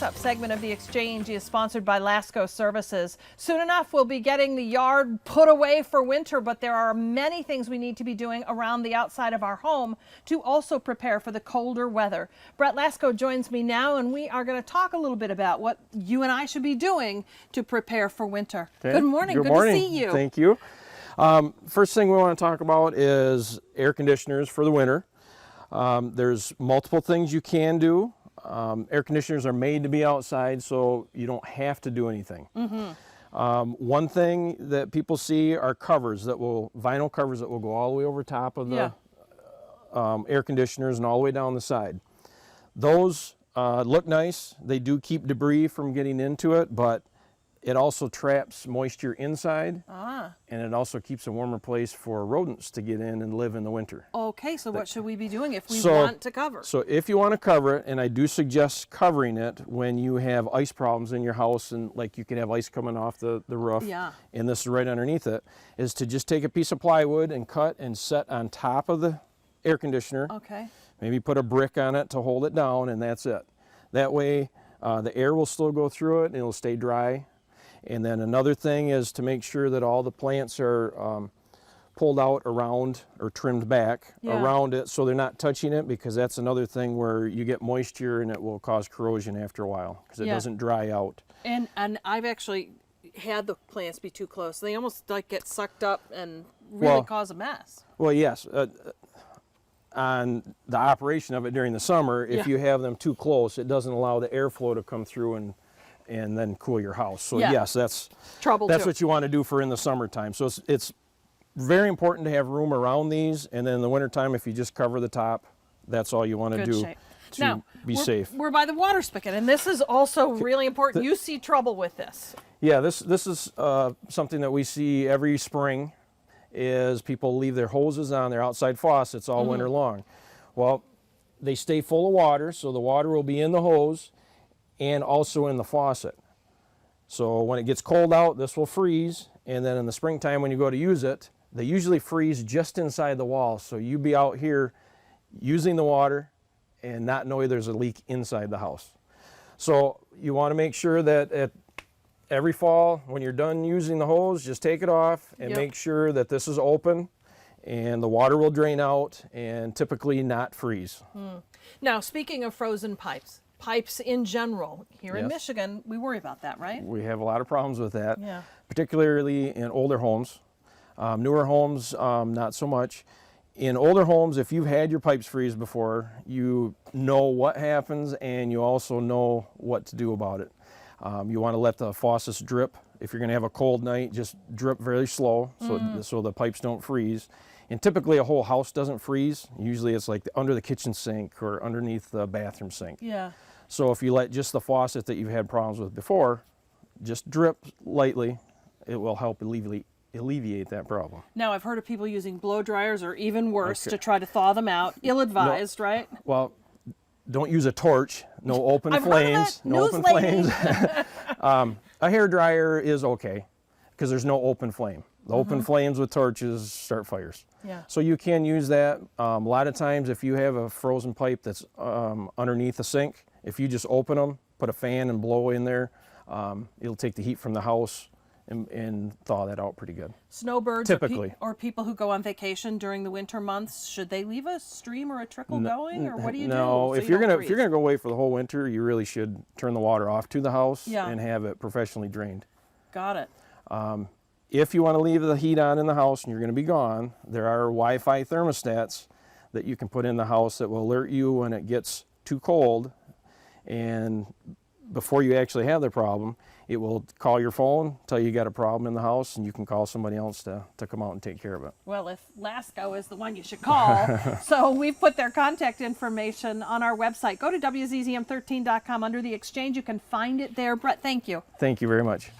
Up segment of The Exchange is sponsored by Lascko Services. Soon enough, we'll be getting the yard put away for winter, but there are many things we need to be doing around the outside of our home to also prepare for the colder weather. Brett Lascko joins me now, and we are going to talk a little bit about what you and I should be doing to prepare for winter. Okay. Good morning. Good Good morning. to see you. Thank you. First thing we want to talk about is air conditioners for the winter. There's multiple things you can do. Air conditioners are made to be outside, so you don't have to do anything. One thing that people see are covers vinyl covers that will go all the way over top of the air conditioners and all the way down the side. Those look nice. They do keep debris from getting into it, but it also traps moisture inside, and it also keeps a warmer place for rodents to get in and live in the winter. Okay, so what should we be doing if we want to cover? So if you want to cover it, and I do suggest covering it when you have ice problems in your house, and like you can have ice coming off the roof, and this is right underneath it, is to just take a piece of plywood and cut and set on top of the air conditioner. Okay. Maybe put a brick on it to hold it down, and that's it. That way the air will still go through it and it'll stay dry. And then another thing is to make sure that all the plants are pulled out around or trimmed back around it so they're not touching it, because that's another thing where you get moisture and it will cause corrosion after a while because it doesn't dry out. And I've actually had the plants be too close. They almost like get sucked up and really cause a mess. Well, yes. On the operation of it during the summer, if you have them too close, it doesn't allow the airflow to come through and then cool your house. So yes, that's what you want to do for in the summertime. So it's very important to have room around these, and then in the wintertime, if you just cover the top, that's all you want to do to be safe. We're by the water spigot, and this is also really important. You see trouble with this. Yeah, this is something that we see every spring, is people leave their hoses on their outside faucets all winter long. Well, they stay full of water, so the water will be in the hose and also in the faucet. So when it gets cold out, this will freeze, and then in the springtime when you go to use it, they usually freeze just inside the wall. So you be out here using the water and not know there's a leak inside the house. So you want to make sure that every fall when you're done using the hose, just take it off and make sure that this is open and the water will drain out and typically not freeze. Now, speaking of frozen pipes in general, here in Michigan, we worry about that, right? We have a lot of problems with that, particularly in older homes. Newer homes, not so much. In older homes, if you've had your pipes freeze before, you know what happens and you also know what to do about it. You want to let the faucets drip. If you're going to have a cold night, just drip very slow so the pipes don't freeze. And typically a whole house doesn't freeze. Usually it's like under the kitchen sink or underneath the bathroom sink. So if you let just the faucet that you've had problems with before just drip lightly, it will help alleviate that problem. Now, I've heard of people using blow dryers or even worse to try to thaw them out. Ill-advised, right? Well, don't use a torch. No open I've flames. Heard of No it. open flames. A hair dryer is okay because there's no open flame. The open flames with torches start fires. So you can use that. A lot of times if you have a frozen pipe that's underneath the sink, if you just open them, put a fan and blow in there, it'll take the heat from the house and thaw that out pretty good. Snowbirds typically, or people who go on vacation during the winter months, should they leave a stream or a trickle going, or what do you do? No, if you're gonna go away for the whole winter, you really should turn the water off to the house and have it professionally drained. Got it. If you want to leave the heat on in the house and you're going to be gone, there are Wi-Fi thermostats that you can put in the house that will alert you when it gets too cold, and before you actually have the problem, it will call your phone, tell you got a problem in the house, and you can call somebody else to come out and take care of it. Well, if Lascko is the one you should call, so we've put their contact information on our website. Go to WZZM13.com under the Exchange. You can find it there. Brett, thank you. Thank you very much.